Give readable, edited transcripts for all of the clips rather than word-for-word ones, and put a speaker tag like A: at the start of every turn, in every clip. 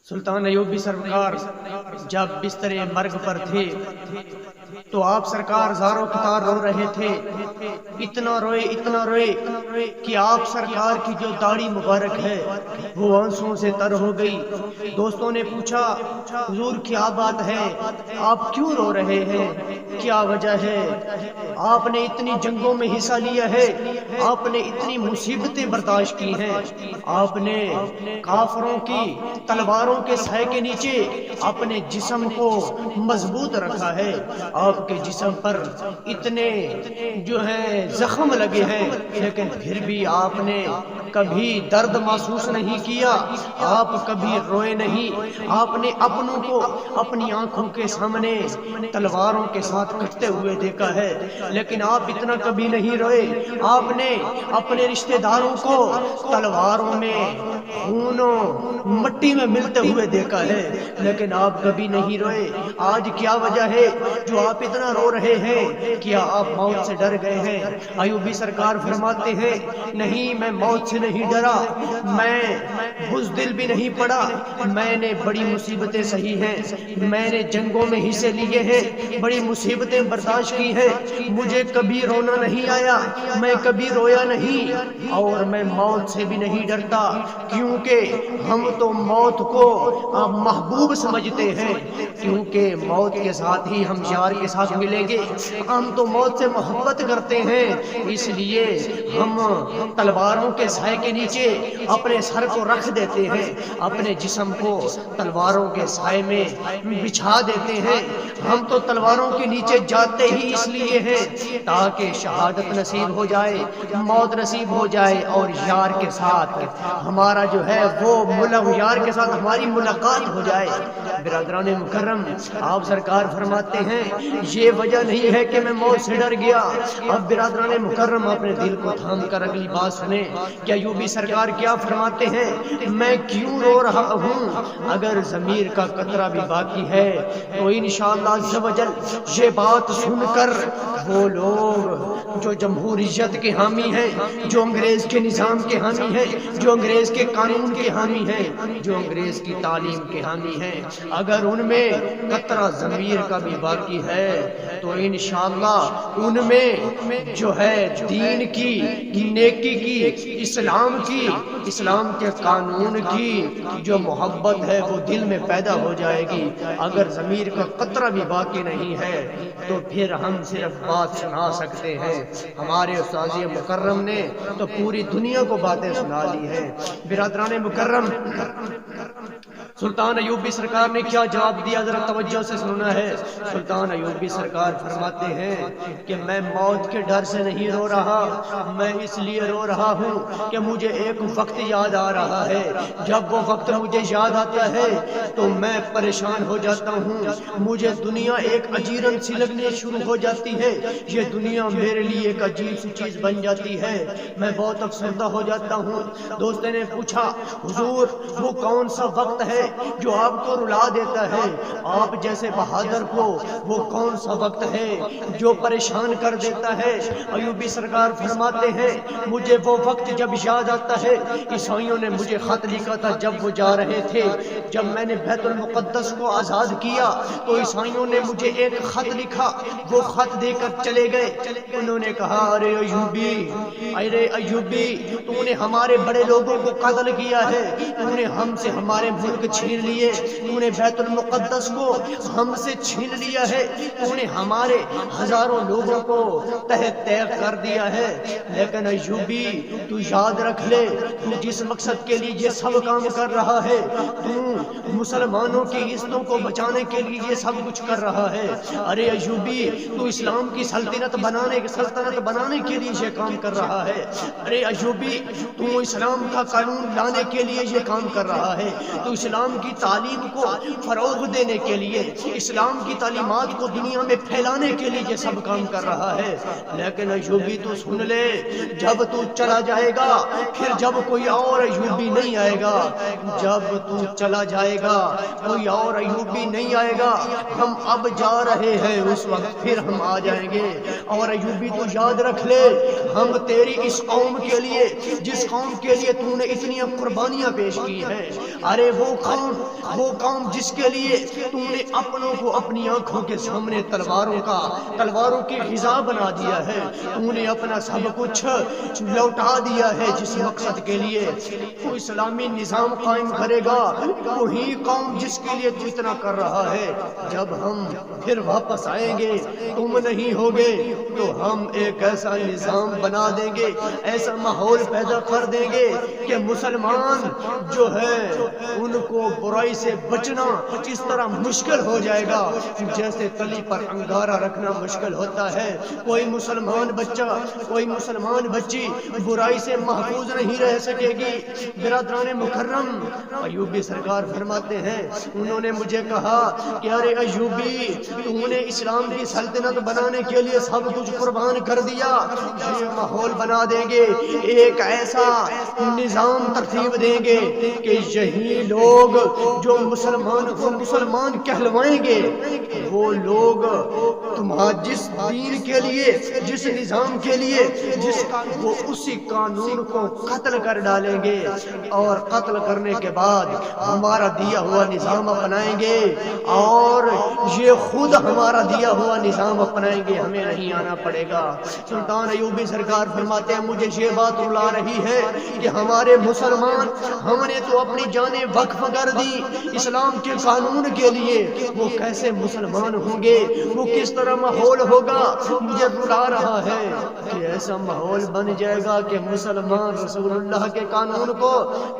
A: سلطان ایوبی سرکار جب بستر مرگ پر تھے تو آپ سرکار زاروں قطار رو رہے تھے. اتنا روئے کہ آپ سرکار کی جو داڑھی مبارک ہے وہ آنسوؤں سے تر ہو گئی. دوستوں نے پوچھا حضور کیا بات ہے، آپ کیوں رو رہے ہیں، کیا وجہ ہے؟ آپ نے اتنی جنگوں میں حصہ لیا ہے، آپ نے اتنی مصیبتیں برداشت کی ہیں، آپ نے کافروں کی تلواروں کے سائے کے نیچے اپنے جسم کو مضبوط رکھا ہے. آپ کے جسم پر اتنے جو ہیں زخم لگے ہیں لیکن پھر بھی آپ نے کبھی درد محسوس نہیں کیا، آپ کبھی روئے نہیں. آپ نے اپنوں کو اپنی آنکھوں کے سامنے تلواروں کے ساتھ کٹتے ہوئے دیکھا ہے لیکن آپ اتنا کبھی نہیں روئے. آپ نے اپنے رشتہ داروں کو تلواروں میں خونوں مٹی میں ملتے ہوئے دیکھا ہے لیکن آپ کبھی نہیں روئے. آج کیا وجہ ہے جو آپ اتنا رو رہے ہیں؟ کیا آپ موت سے ڈر گئے ہیں؟ ایوبی سرکار فرماتے ہیں نہیں، میں موت سے نہیں ڈرا، میں بزدل بھی نہیں پڑا. میں نے بڑی مصیبتیں سہی ہیں، میں نے جنگوں میں حصے لیے ہیں، بڑی مصیبتیں برداشت کی ہیں، مجھے کبھی رونا نہیں آیا، میں کبھی رویا نہیں اور میں موت سے بھی نہیں ڈرتا کیونکہ ہم تو موت کو محبوب سمجھتے ہیں، کیونکہ موت کے ساتھ ہی ہم یار کے ساتھ ملیں گے. ہم تو موت سے محبت کرتے ہیں، اس لیے ہم تلواروں کے سائے کے نیچے اپنے سر کو رکھ دیتے ہیں، اپنے جسم کو تلواروں کے سائے میں بچھا دیتے ہیں. ہم تو تلواروں کے نیچے جاتے ہی اس لیے ہیں تاکہ شہادت نصیب ہو جائے، موت نصیب ہو جائے اور یار کے ساتھ ہمارا جو ہے وہ یار کے ساتھ ہماری ملاقات ہو جائے. برادران مکرم، آپ سرکار فرماتے ہیں یہ وجہ نہیں ہے کہ میں موت سے ڈر گیا. اب برادران مکرم اپنے دل کو تھام کر اگلی بات سنیں کہ ایوبی سرکار کیا فرماتے ہیں، میں کیوں رو رہا ہوں؟ اگر ضمیر کا قطرہ بھی باقی ہے تو انشاءاللہ عز و جل یہ بات سن کر وہ لوگ جو جمہوریت کے حامی ہیں، جو انگریز کے نظام کے حامی ہیں، جو انگریز کے قانون کے حامی ہیں، جو انگریز کی تعلیم کے حامی ہیں، اگر ان میں قطرہ ضمیر کا بھی باقی ہے تو انشاءاللہ ان میں جو ہے دین کی، نیکی کی، اسلام کے قانون کی جو محبت ہے وہ دل میں پیدا ہو جائے گی. اگر ضمیر کا قطرہ بھی باقی نہیں ہے تو پھر ہم صرف بات سنا سکتے ہیں. ہمارے استاذ مکرم نے تو پوری دنیا کو باتیں سنا لی ہیں. برادران مکرم، سلطان ایوبی سرکار نے کیا جواب دیا، ذرا توجہ سے سننا ہے. سلطان ایوبی سرکار فرماتے ہیں کہ میں موت کے ڈر سے نہیں رو رہا، میں اس لیے رو رہا ہوں کہ مجھے ایک وقت یاد آ رہا ہے. جب وہ وقت مجھے یاد آتا ہے تو میں پریشان ہو جاتا ہوں، مجھے دنیا ایک اجیرن سی لگنے شروع ہو جاتی ہے. یہ دنیا میرے لیے ایک عجیب سی چیز بن جاتی ہے، میں بہت افسردہ ہو جاتا ہوں. دوستوں نے پوچھا حضور وہ کون سا وقت ہے جو آپ کو رلا دیتا ہے، آپ جیسے بہادر کو وہ کون سا وقت ہے جو پریشان کر دیتا ہے؟ ایوبی سرکار فرماتے ہیں مجھے وہ وقت جب یاد آتا ہے، عیسائیوں نے مجھے خط لکھا تھا جب وہ جا رہے تھے، جب میں نے بیت المقدس کو آزاد کیا تو عیسائیوں نے مجھے ایک خط لکھا، وہ خط دے کر چلے گئے. انہوں نے کہا ارے ایوبی تو نے ہمارے بڑے لوگوں کو قتل کیا ہے، تو نے ہم سے ہمارے ملک چھین لیے، تو نے بیت المقدس کو ہم سے چھین لیا ہے، تو نے ہمارے ہزاروں لوگوں کو تحت تیغ کر دیا ہے. لیکن ایوبی تو یاد رکھ لے، تو جس مقصد کے لیے یہ سب کام کر رہا ہے، تو مسلمانوں کی عزتوں کو بچانے کے لیے یہ سب کچھ کر رہا ہے. ارے ایوبی تو اسلام کی سلطنت بنانے کے لیے یہ کام کر رہا ہے. ارے ایوبی تو اسلام کا قانون لانے کے لیے یہ کام کر رہا ہے، تو اسلام کی تعلیم کو فروغ دینے کے لیے، اسلام کی تعلیمات کو دنیا میں پھیلانے کے لیے یہ سب کام کر رہا ہے. لیکن ایوبی تو سن لے، جب تو چلا جائے گا پھر جب کوئی اور ایوبی نہیں آئے گا، جب تو چلا جائے گا کوئی اور ایوبی نہیں آئے گا، ہم اب جا رہے ہیں اس وقت پھر ہم آ جائیں گے. اور ایوبی تو یاد رکھ لے، ہم تیری اس قوم کے لیے، جس قوم کے لیے تو نے اتنی قربانیاں پیش کی ہیں، ارے وہ قوم جس کے لیے تو نے اپنوں کو اپنی آنکھوں کے سامنے تلواروں کی غذا بنا دیا ہے، تو نے اپنا سب کچھ لوٹا دیا ہے جس مقصد کے لیے تو اسلامی نظام قائم کرے گا، وہی قوم جس کے لیے تو اتنا کر رہا ہے. جب ہم پھر واپس آئیں گے تم نہیں ہوگے تو ہم ایک ایسا نظام بنا دیں گے، ایسا ماحول پیدا کر دیں گے کہ مسلمان جو ہے ان کو برائی سے بچنا اس طرح مشکل ہو جائے گا جیسے تلی پر انگارہ رکھنا مشکل ہوتا ہے. کوئی مسلمان بچہ، کوئی مسلمان بچی برائی سے محفوظ نہیں رہ سکے گی. برادران مکرم، ایوبی سرکار فرماتے ہیں، انہوں نے مجھے کہا کہ ارے ایوبی، تو نے اسلام کی سلطنت بنانے کے لیے سب کچھ قربان کر دیا، یہ ماحول بنا دیں گے، ایک ایسا نظام ترتیب دیں گے کہ یہی لوگ جو مسلمان کہلوائیں گے، وہ لوگ تمہارے جس دین کے لیے، جس نظام کے لیے، وہ اسی قانون کو قتل کر ڈالیں گے اور قتل کرنے کے بعد ہمارا دیا ہوا نظام اپنائیں گے اور یہ خود ہمارا دیا ہوا نظام اپنائیں گے، ہمیں نہیں آنا پڑے گا. سلطان ایوبی سرکار فرماتے ہیں مجھے یہ بات رلا رہی ہے کہ ہمارے مسلمان، ہم نے تو اپنی جانیں وقف کر دی اسلام کے قانون کے لیے، وہ کیسے مسلمان ہوں گے، وہ کس طرح ماحول ہوگا. مجھے رلا رہا ہے کہ ایسا ماحول بن جائے گا کہ مسلمان رسول اللہ کے قانون کو،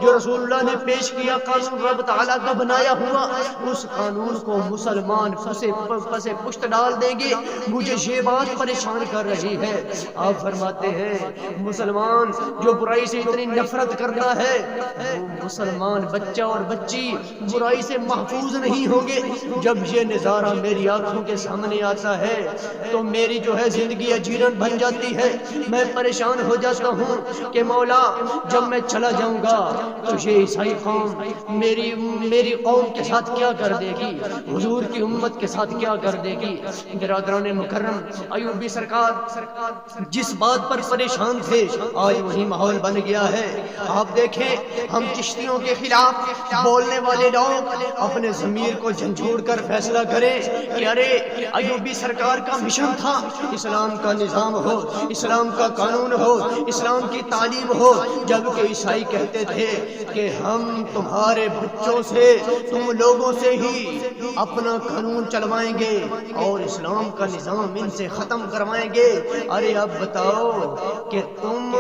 A: جو رسول اللہ نے پیش کیا، قانون رب تعالیٰ کا بنایا ہوا، اس قانون کو مسلمان پسے پشت ڈال دیں گے. مجھے یہ بات پریشان کر رہی ہے. آپ فرماتے ہیں مسلمان جو برائی سے اتنی نفرت کرتا ہے، وہ مسلمان بچہ اور بچی برائی سے محفوظ نہیں ہوں گے. جب یہ نظارہ میری آنکھوں کے سامنے آتا ہے تو میری جو ہے زندگی اجیرن بن جاتی ہے. میں پریشان ہو جاتا ہوں کہ مولا جب میں چلا جاؤں گا تو یہ عیسائی قوم میری قوم کے ساتھ کیا کر دے گی، حضور کی امت کے ساتھ کیا کر دے گی. برادران مکرم، ایوبی سرکار جس بات پر پریشان تھے آج وہی ماحول بن گیا ہے. آپ دیکھیں، ہم چشتیوں کے خلاف بولنے والے لوگ اپنے ضمیر کو جھنجھوڑ کر فیصلہ کریں کہ ارے ایوبی سرکار کا مشن تھا اسلام کا نظام ہو، اسلام کا قانون ہو، اسلام کی تعلیم ہو، جبکہ عیسائی کہتے تھے کہ ہم تمہارے بچوں سے، تم لوگوں سے ہی اپنا قانون چلوائیں گے اور اسلام کا نظام ان سے ختم کروائیں گے. ارے اب بتاؤ کہ تم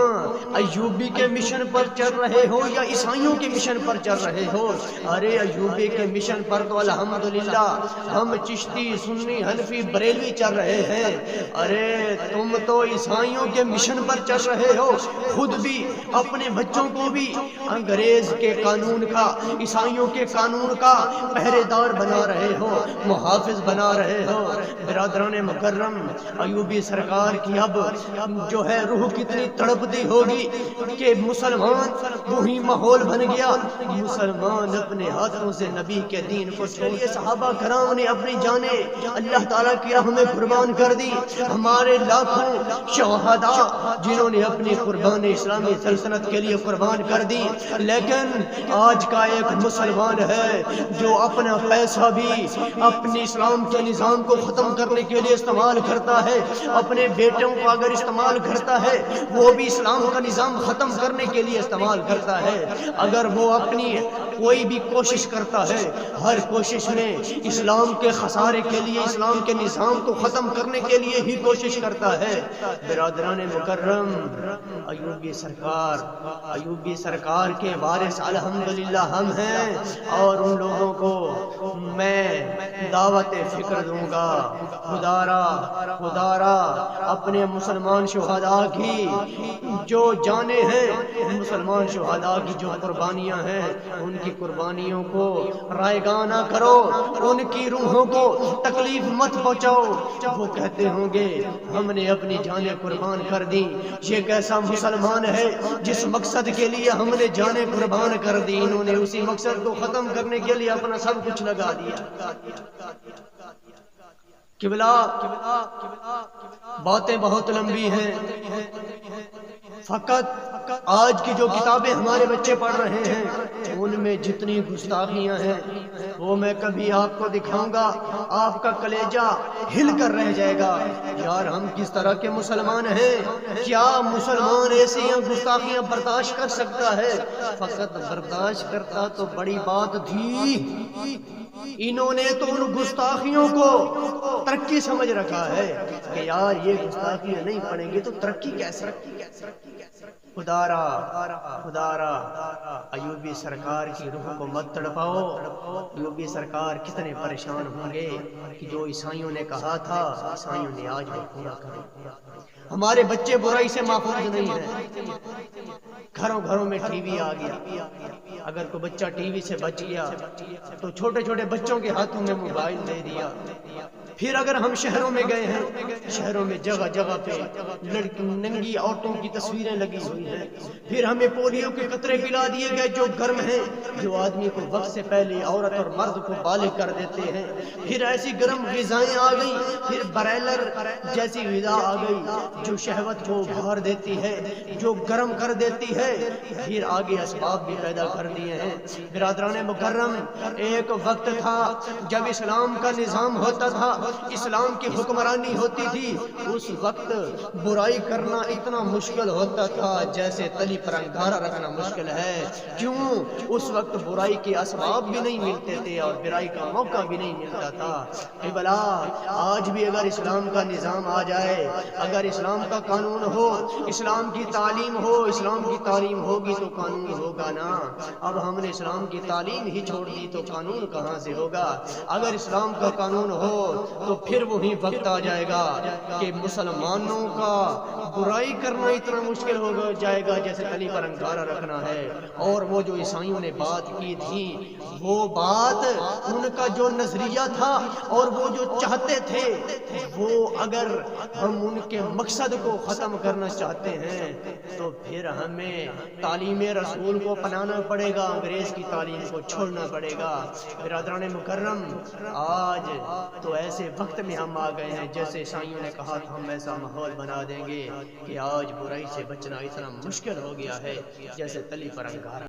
A: ایوبی کے مشن پر چل رہے ہو یا عیسائیوں کے مشن پر چل رہے ہو؟ ارے ایوبی کے مشن پر تو الحمدللہ ہم چشتی، سنی، حنفی، بریلوی چل رہے ہیں. ارے تم تو عیسائیوں کے مشن پر چل رہے ہو، خود بھی اپنے بچوں کو بھی انگریز کے قانون کا، عیسائیوں کے قانون کا پہرے دار بنا رہے ہو، محافظ بنا رہے ہو. برادران مکرم، ایوبی سرکار کی اب جو ہے روح کتنی تڑپتی ہوگی کہ مسلمان وہی ماحول بن گیا. مسلمان اپنے ہاتھوں سے نبی کے دین کو چھوڑے، صحابہ کرام نے اپنی جانیں اللہ تعالیٰ کی راہ میں قربان کر دی. ہمارے لاکھوں شہداء جنہوں نے اپنی قربانی اسلامی سلطنت کے لیے قربان کر دی. لیکن آج کا ایک مسلمان ہے جو اپنا پیسہ بھی اپنی اسلام کے نظام کو ختم کرنے کے لیے استعمال کرتا ہے، اپنے بیٹوں کو اگر استعمال کرتا ہے وہ بھی اسلام کا نظام ختم کرنے کے لیے استعمال کرتا ہے. اگر وہ اپنی کوئی بھی کوشش کرتا ہے، ہر کوشش میں اسلام کے خسارے کے لیے، اسلام کے نظام کو ختم کرنے کے لیے ہی کوشش کرتا ہے. برادران مکرم، ایوبی سرکار کے وارث الحمدللہ ہم ہیں اور ان لوگوں کو میں دعوت فکر دوں گا. خدا را اپنے مسلمان شہداء کی جو جانیں ہیں مسلمان شہداء کی جو قربانیاں ہیں ان کی قربانیوں کو رائیگاں نہ کرو، ان کی روحوں کو تکلیف مت پہنچاؤ۔ وہ کہتے ہوں گے ہم نے اپنی جانیں قربان کر دی، یہ کیسا مسلمان ہے جس مقصد کے لیے ہم نے جانیں قربان کر دی، انہوں نے اسی مقصد کو ختم کرنے کے لیے اپنا سب کچھ لگا دیا۔ قبلہ باتیں بہت لمبی ہیں، فقط آج کی جو کتابیں ہمارے بچے پڑھ رہے ہیں ان میں جتنی گستاخیاں ہیں وہ میں کبھی آپ کو دکھاؤں گا، آپ کا کلیجہ ہل کر رہ جائے گا۔ یار ہم کس طرح کے مسلمان ہیں؟ کیا مسلمان ایسی گستاخیاں برداشت کر سکتا ہے؟ فقط برداشت کرتا تو بڑی بات تھی، انہوں نے تو ان گستاخیوں کو ترقی سمجھ رکھا ہے کہ یار یہ گستاخیاں نہیں پڑھیں گے تو ترقی کیسے؟ خدا را ایوبی سرکار کی روح کو مت تڑپاؤ۔ ایوبی سرکار کتنے پریشان ہوں گے کہ جو عیسائیوں نے کہا تھا عیسائیوں نے آج وہ پورا کر۔ ہمارے بچے برائی سے محفوظ نہیں ہیں، گھروں گھروں میں ٹی وی آ گیا، اگر کوئی بچہ ٹی وی سے بچ گیا تو چھوٹے چھوٹے بچوں کے ہاتھوں میں موبائل دے دیا۔ پھر اگر ہم شہروں میں گئے ہیں، شہروں میں جگہ جگہ پہ ننگی عورتوں کی تصویریں لگی ہوئی ہیں، پھر ہمیں پولیو کے قطرے پلا دیے گئے جو گرم ہیں، جو آدمی کو وقت سے پہلے عورت اور مرد کو بالغ کر دیتے ہیں، پھر ایسی گرم غذائیں آ گئی، پھر برائلر جیسی غذا آ گئی جو شہوت کو بھار دیتی ہے، جو گرم کر دیتی ہے، پھر آگے اسباب بھی پیدا کر دیے ہیں۔ برادران مکرم، ایک وقت تھا جب اسلام کا نظام ہوتا تھا، اسلام کی حکمرانی ہوتی تھی، اس وقت برائی کرنا اتنا مشکل ہوتا تھا جیسے تلی پر انگارہ رکھنا مشکل ہے۔ کیوں؟ اس وقت برائی کے اسباب بھی نہیں ملتے تھے اور برائی کا موقع بھی نہیں ملتا تھا۔ بلا آج بھی اگر اسلام کا نظام آ جائے، اگر اسلام کا قانون ہو، اسلام کی تعلیم ہو، اسلام کی تعلیم ہوگی تو قانون ہوگا نا۔ اب ہم نے اسلام کی تعلیم ہی چھوڑ دی تو قانون کہاں سے ہوگا؟ اگر اسلام کا قانون ہو تو پھر وہی وقت آ جائے گا کہ مسلمانوں کا برائی کرنا اتنا مشکل ہو جائے گا جیسے تلی پر انگارہ رکھنا ہے۔ اور وہ جو عیسائیوں نے بات کی تھی، وہ بات ان کا جو نظریہ تھا اور وہ جو چاہتے تھے، وہ اگر ہم ان کے مقصد کو ختم کرنا چاہتے ہیں تو پھر ہمیں تعلیم رسول کو اپنانا پڑے گا، انگریز کی تعلیم کو چھوڑنا پڑے گا۔ برادران مکرم، آج تو ایسے وقت میں ہم آ گئے ہیں جیسے عیسائیوں نے کہا تھا ہم ایسا ماحول بنا دیں گے کہ آج برائی سے بچنا اتنا مشکل ہو گیا ہے جیسے تلی پر انگارہ۔